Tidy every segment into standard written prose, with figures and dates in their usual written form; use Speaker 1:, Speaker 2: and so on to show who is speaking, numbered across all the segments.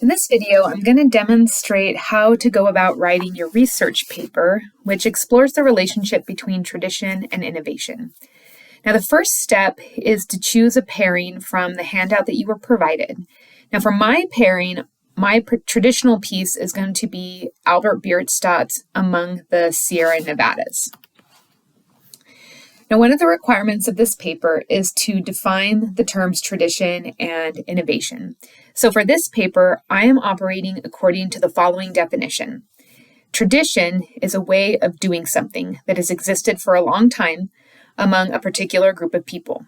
Speaker 1: In this video, I'm going to demonstrate how to go about writing your research paper, which explores the relationship between tradition and innovation. Now, the first step is to choose a pairing from the handout that you were provided. Now, for my pairing, my traditional piece is going to be Albert Bierstadt's Among the Sierra Nevadas. Now, one of the requirements of this paper is to define the terms tradition and innovation. So for this paper, I am operating according to the following definition. Tradition is a way of doing something that has existed for a long time among a particular group of people.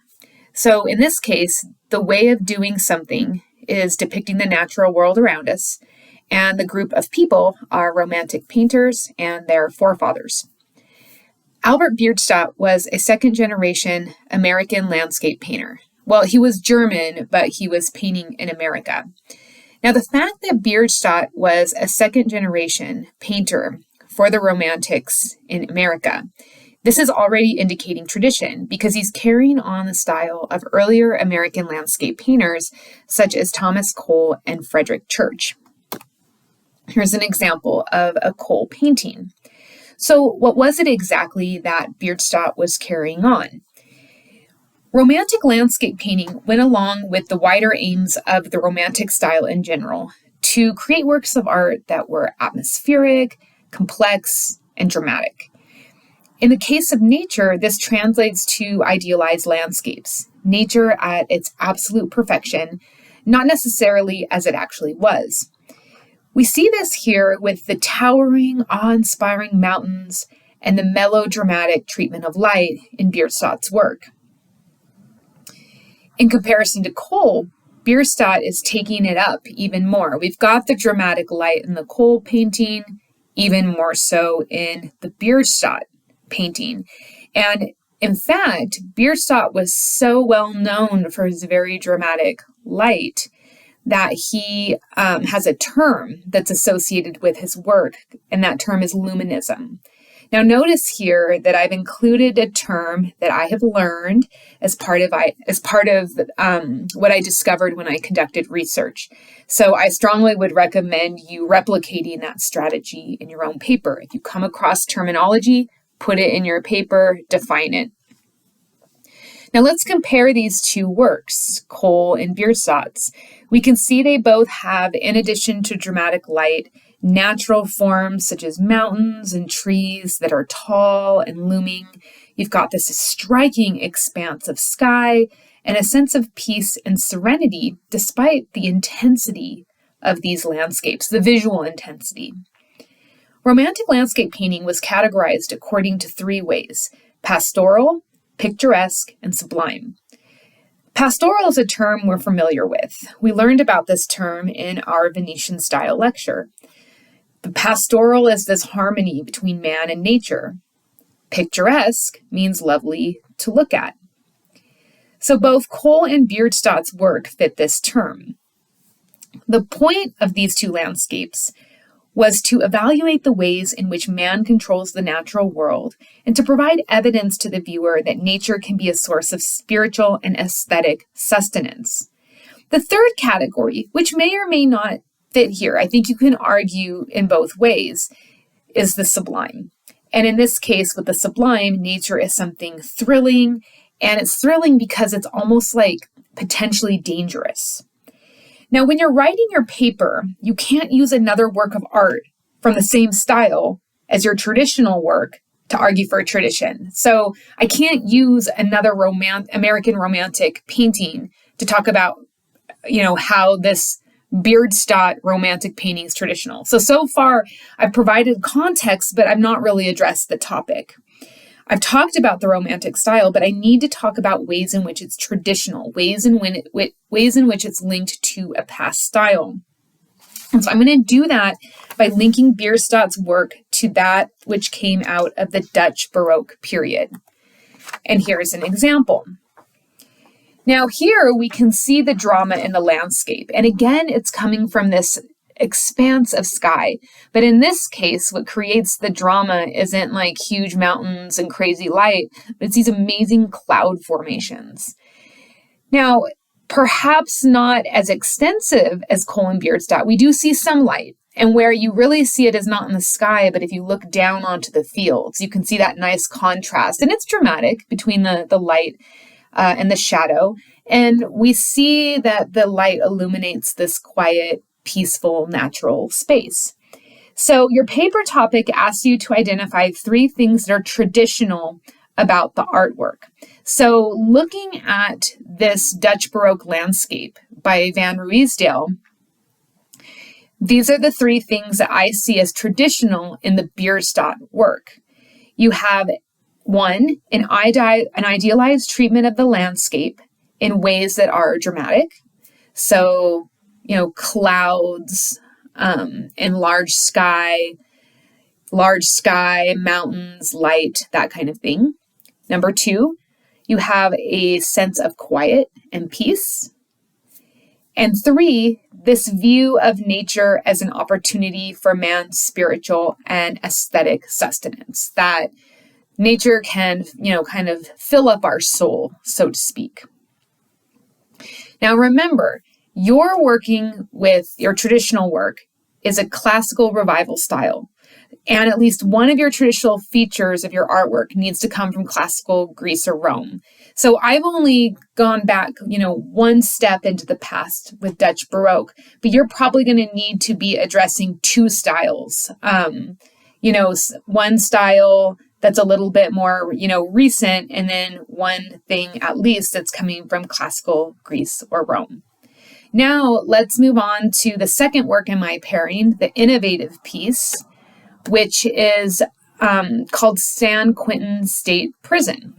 Speaker 1: So in this case, the way of doing something is depicting the natural world around us, and the group of people are Romantic painters and their forefathers. Albert Bierstadt was a second-generation American landscape painter. Well, he was German, but he was painting in America. Now, the fact that Bierstadt was a second-generation painter for the Romantics in America, this is already indicating tradition because he's carrying on the style of earlier American landscape painters such as Thomas Cole and Frederick Church. Here's an example of a Cole painting. So what was it exactly that Bierstadt was carrying on? Romantic landscape painting went along with the wider aims of the Romantic style in general to create works of art that were atmospheric, complex, and dramatic. In the case of nature, this translates to idealized landscapes, nature at its absolute perfection, not necessarily as it actually was. We see this here with the towering, awe-inspiring mountains and the melodramatic treatment of light in Bierstadt's work. In comparison to Cole, Bierstadt is taking it up even more. We've got the dramatic light in the Cole painting, even more so in the Bierstadt painting. And in fact, Bierstadt was so well known for his very dramatic light that he has a term that's associated with his work, and that term is luminism. Now, notice here that I've included a term that I have learned as part of what I discovered when I conducted research. So I strongly would recommend you replicating that strategy in your own paper. If you come across terminology, put it in your paper, define it. Now let's compare these two works, Cole and Bierstadt's. We can see they both have, in addition to dramatic light, natural forms such as mountains and trees that are tall and looming. You've got this striking expanse of sky and a sense of peace and serenity despite the intensity of these landscapes, the visual intensity. Romantic landscape painting was categorized according to three ways: pastoral, picturesque, and sublime. Pastoral is a term we're familiar with. We learned about this term in our Venetian style lecture. The pastoral is this harmony between man and nature. Picturesque means lovely to look at. So both Cole and Bierstadt's work fit this term. The point of these two landscapes was to evaluate the ways in which man controls the natural world and to provide evidence to the viewer that nature can be a source of spiritual and aesthetic sustenance. The third category, which may or may not fit here, I think you can argue in both ways, is the sublime. And in this case, with the sublime, nature is something thrilling, and it's thrilling because it's almost like potentially dangerous. Now, when you're writing your paper, you can't use another work of art from the same style as your traditional work to argue for a tradition. So I can't use another American Romantic painting to talk about, how this Bierstadt Romantic painting is traditional. So far, I've provided context, but I've not really addressed the topic. I've talked about the Romantic style, but I need to talk about ways in which it's traditional, ways in which it's linked to a past style. And so I'm going to do that by linking Bierstadt's work to that which came out of the Dutch Baroque period. And here's an example. Now here we can see the drama in the landscape. And again, it's coming from this expanse of sky. But in this case, what creates the drama isn't like huge mountains and crazy light, but it's these amazing cloud formations. Now, Perhaps not as extensive as Cole and Bierstadt. We do see some light. And where you really see it is not in the sky, but if you look down onto the fields, you can see that nice contrast. And it's dramatic between the light and the shadow. And we see that the light illuminates this quiet, peaceful, natural space. So your paper topic asks you to identify 3 things that are traditional about the artwork. So looking at this Dutch Baroque landscape by Van Ruysdael, these are the 3 things that I see as traditional in the Bierstadt work. You have 1, an idealized treatment of the landscape in ways that are dramatic. So, clouds and large sky, mountains, light, that kind of thing. Number 2, you have a sense of quiet and peace. And 3, this view of nature as an opportunity for man's spiritual and aesthetic sustenance, that nature can, kind of fill up our soul, so to speak. Now remember, you're working with your traditional work is a classical revival style. And at least one of your traditional features of your artwork needs to come from classical Greece or Rome. So I've only gone back, 1 step into the past with Dutch Baroque, but you're probably going to need to be addressing 2 styles. One style that's a little bit more, recent, and then one thing at least that's coming from classical Greece or Rome. Now let's move on to the second work in my pairing, the innovative piece, which is called San Quentin State Prison.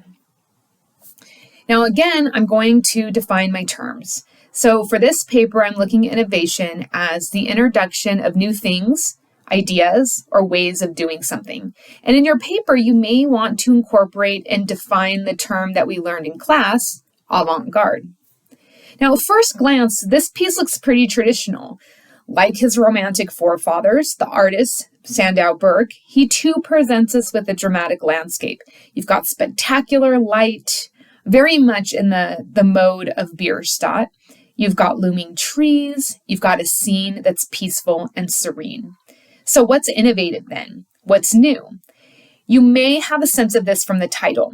Speaker 1: Now, again, I'm going to define my terms. So for this paper, I'm looking at innovation as the introduction of new things, ideas, or ways of doing something. And in your paper, you may want to incorporate and define the term that we learned in class, avant-garde. Now, at first glance, this piece looks pretty traditional. Like his romantic forefathers, the artist, Sandow Birk, he too presents us with a dramatic landscape. You've got spectacular light, very much in the mode of Bierstadt. You've got looming trees. You've got a scene that's peaceful and serene. So what's innovative then? What's new? You may have a sense of this from the title.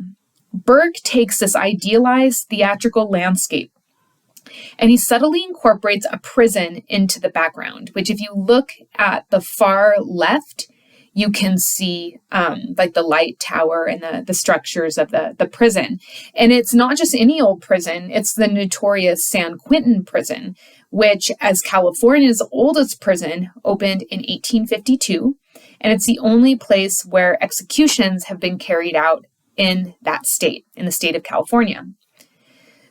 Speaker 1: Birk takes this idealized theatrical landscape and he subtly incorporates a prison into the background, which if you look at the far left, you can see like the light tower and the structures of the prison. And it's not just any old prison, it's the notorious San Quentin prison, which as California's oldest prison opened in 1852. And it's the only place where executions have been carried out in that state, in the state of California.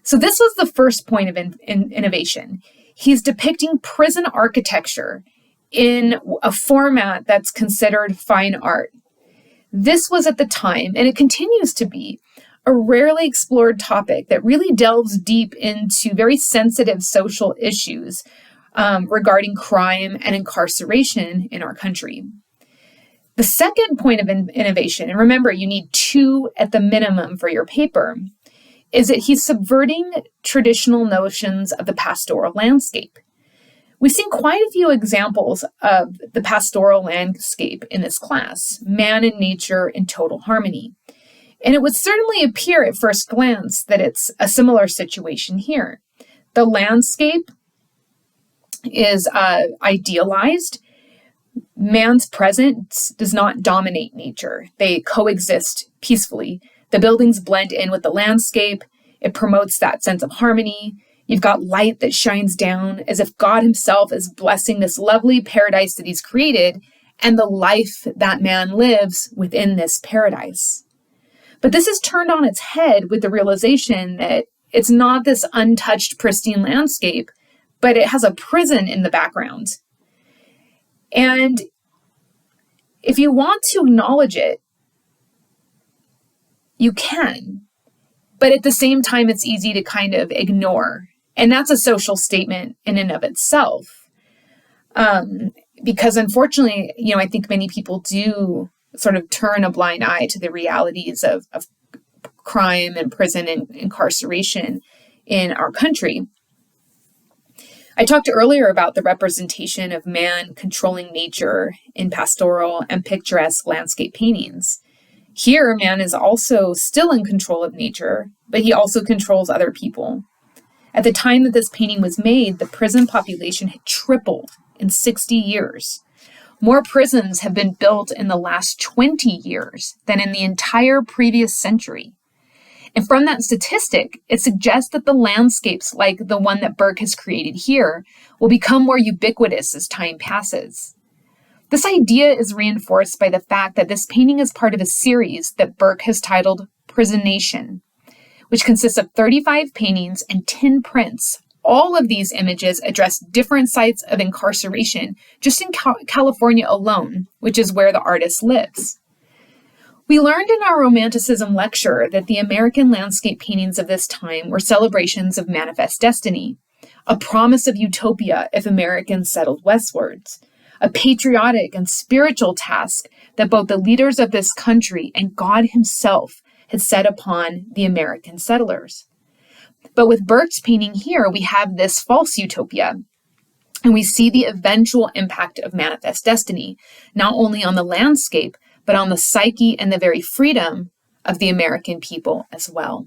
Speaker 1: So this was the first point of innovation. He's depicting prison architecture in a format that's considered fine art. This was at the time, and it continues to be, a rarely explored topic that really delves deep into very sensitive social issues regarding crime and incarceration in our country. The second point of innovation, and remember, you need 2 at the minimum for your paper, is that he's subverting traditional notions of the pastoral landscape. We've seen quite a few examples of the pastoral landscape in this class, man and nature in total harmony. And it would certainly appear at first glance that it's a similar situation here. The landscape is idealized. Man's presence does not dominate nature. They coexist peacefully. The buildings blend in with the landscape. It promotes that sense of harmony. You've got light that shines down as if God himself is blessing this lovely paradise that he's created and the life that man lives within this paradise. But this is turned on its head with the realization that it's not this untouched, pristine landscape, but it has a prison in the background. And if you want to acknowledge it, you can, but at the same time, it's easy to kind of ignore. And that's a social statement in and of itself. Because unfortunately, I think many people do sort of turn a blind eye to the realities of crime and prison and incarceration in our country. I talked earlier about the representation of man controlling nature in pastoral and picturesque landscape paintings. Here, man is also still in control of nature, but he also controls other people. At the time that this painting was made, the prison population had tripled in 60 years. More prisons have been built in the last 20 years than in the entire previous century. And from that statistic, it suggests that the landscapes like the one that Burke has created here will become more ubiquitous as time passes. This idea is reinforced by the fact that this painting is part of a series that Burke has titled Prisonation, which consists of 35 paintings and 10 prints. All of these images address different sites of incarceration just in California alone, which is where the artist lives. We learned in our Romanticism lecture that the American landscape paintings of this time were celebrations of manifest destiny, a promise of utopia if Americans settled westwards, a patriotic and spiritual task that both the leaders of this country and God himself had set upon the American settlers. But with Burke's painting here, we have this false utopia, and we see the eventual impact of manifest destiny, not only on the landscape, but on the psyche and the very freedom of the American people as well.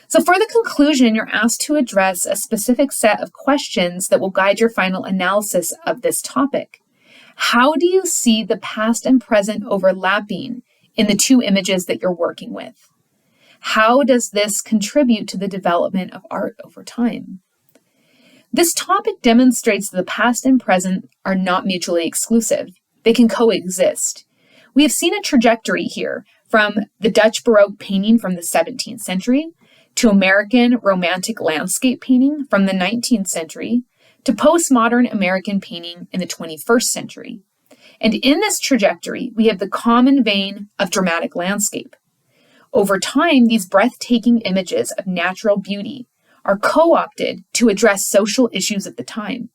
Speaker 1: So for the conclusion, you're asked to address a specific set of questions that will guide your final analysis of this topic. How do you see the past and present overlapping in the two images that you're working with? How does this contribute to the development of art over time? This topic demonstrates that the past and present are not mutually exclusive. They can coexist. We have seen a trajectory here from the Dutch Baroque painting from the 17th century to American Romantic landscape painting from the 19th century to postmodern American painting in the 21st century. And in this trajectory, we have the common vein of dramatic landscape. Over time, these breathtaking images of natural beauty are co-opted to address social issues of the time.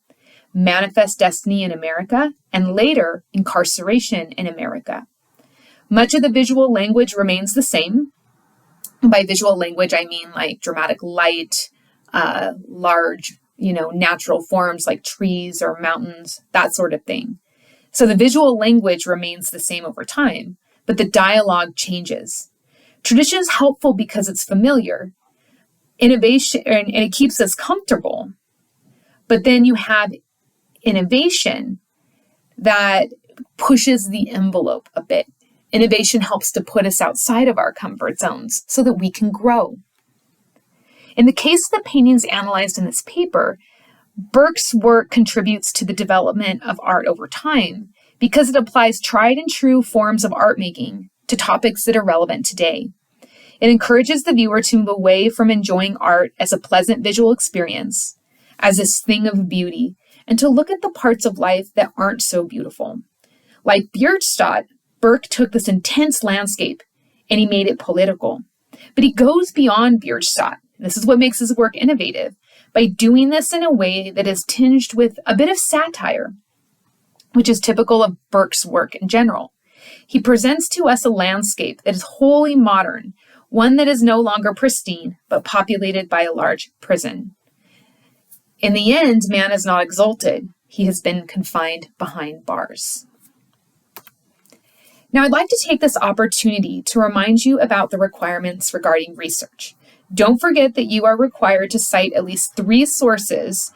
Speaker 1: Manifest destiny in America, and later, incarceration in America. Much of the visual language remains the same. By visual language, I mean like dramatic light, large, natural forms like trees or mountains, that sort of thing. So the visual language remains the same over time, but the dialogue changes. Tradition is helpful because it's familiar. Innovation, and it keeps us comfortable. But then you have innovation that pushes the envelope a bit. Innovation helps to put us outside of our comfort zones so that we can grow. In the case of the paintings analyzed in this paper, Burke's work contributes to the development of art over time because it applies tried and true forms of art making to topics that are relevant today. It encourages the viewer to move away from enjoying art as a pleasant visual experience, as this thing of beauty, and to look at the parts of life that aren't so beautiful. Like Bjørnstad, Burke took this intense landscape and he made it political. But he goes beyond Bjørnstad. This is what makes his work innovative, by doing this in a way that is tinged with a bit of satire, which is typical of Burke's work in general. He presents to us a landscape that is wholly modern, one that is no longer pristine, but populated by a large prison. In the end, man is not exalted. He has been confined behind bars. Now, I'd like to take this opportunity to remind you about the requirements regarding research. Don't forget that you are required to cite at least 3 sources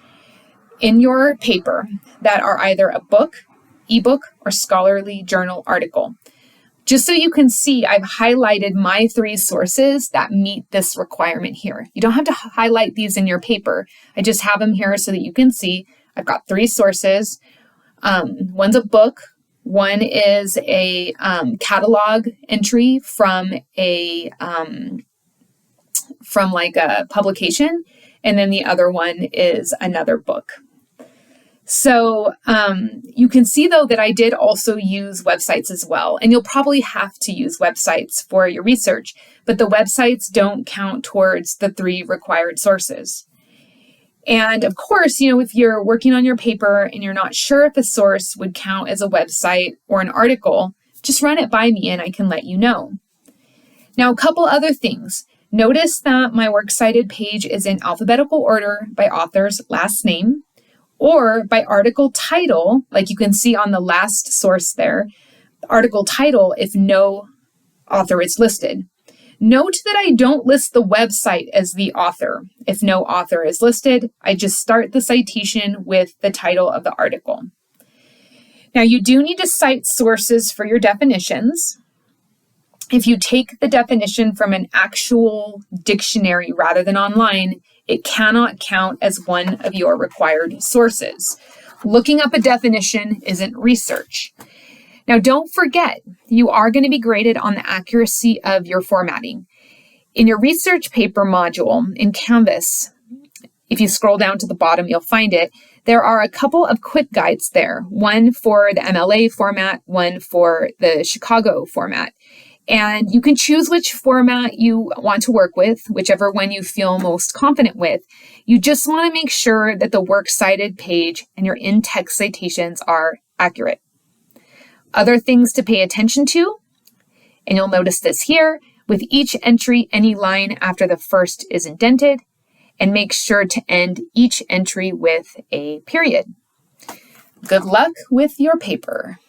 Speaker 1: in your paper that are either a book, ebook, or scholarly journal article. Just so you can see, I've highlighted my 3 sources that meet this requirement here. You don't have to highlight these in your paper. I just have them here so that you can see. I've got 3 sources. One's a book. One is a catalog entry from a publication, and then the other one is another book. So you can see, though, that I did also use websites as well, and you'll probably have to use websites for your research, but the websites don't count towards the 3 required sources. And of course, if you're working on your paper and you're not sure if a source would count as a website or an article, just run it by me and I can let you know. Now, a couple other things. Notice that my Works Cited page is in alphabetical order by author's last name or by article title, like you can see on the last source there, article title if no author is listed. Note that I don't list the website as the author. If no author is listed, I just start the citation with the title of the article. Now, you do need to cite sources for your definitions. If you take the definition from an actual dictionary rather than online, it cannot count as one of your required sources. Looking up a definition isn't research. Now, don't forget, you are going to be graded on the accuracy of your formatting. In your research paper module in Canvas, if you scroll down to the bottom, you'll find it. There are a couple of quick guides there, one for the MLA format, one for the Chicago format. And you can choose which format you want to work with, whichever one you feel most confident with. You just want to make sure that the Works Cited page and your in-text citations are accurate. Other things to pay attention to, and you'll notice this here, with each entry, any line after the first is indented, and make sure to end each entry with a period. Good luck with your paper.